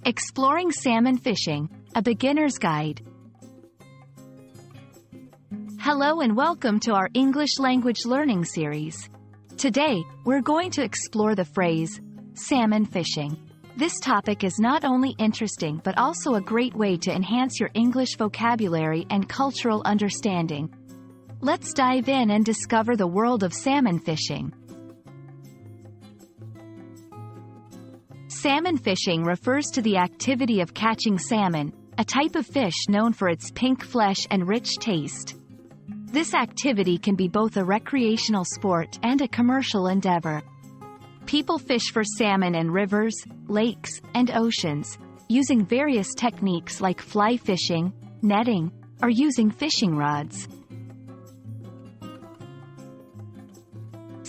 Exploring Salmon Fishing, a Beginner's Guide. Hello and welcome to our English language learning series. Today, we're going to explore the phrase, salmon fishing. This topic is not only interesting but also a great way to enhance your English vocabulary and cultural understanding. Let's dive in and discover the world of salmon fishing. Salmon fishing refers to the activity of catching salmon, a type of fish known for its pink flesh and rich taste. This activity can be both a recreational sport and a commercial endeavor. People fish for salmon in rivers, lakes, and oceans, using various techniques like fly fishing, netting, or using fishing rods.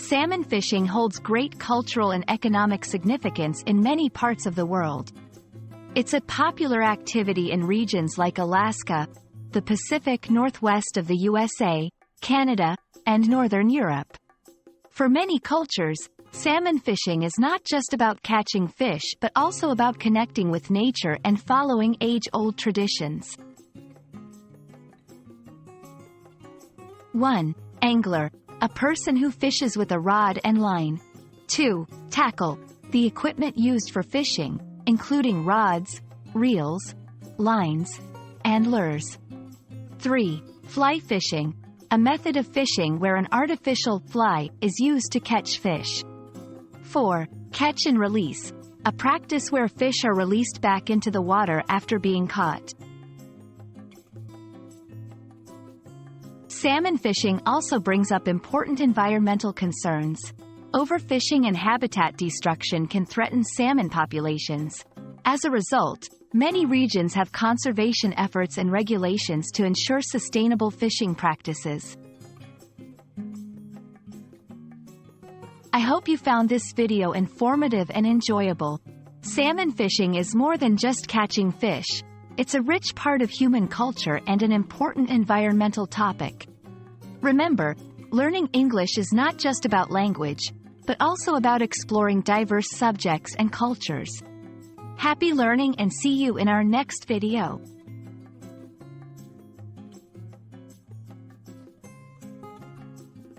Salmon fishing holds great cultural and economic significance in many parts of the world. It's a popular activity in regions like Alaska, the Pacific Northwest of the USA, Canada, and Northern Europe. For many cultures, salmon fishing is not just about catching fish but also about connecting with nature and following age-old traditions. 1. Angler, a person who fishes with a rod and line. 2. Tackle, the equipment used for fishing, including rods, reels, lines, and lures. 3. Fly fishing, a method of fishing where an artificial fly is used to catch fish. 4. Catch and release, a practice where fish are released back into the water after being caught. Salmon fishing also brings up important environmental concerns. Overfishing and habitat destruction can threaten salmon populations. As a result, many regions have conservation efforts and regulations to ensure sustainable fishing practices. I hope you found this video informative and enjoyable. Salmon fishing is more than just catching fish. It's a rich part of human culture and an important environmental topic. Remember, learning English is not just about language, but also about exploring diverse subjects and cultures. Happy learning and see you in our next video.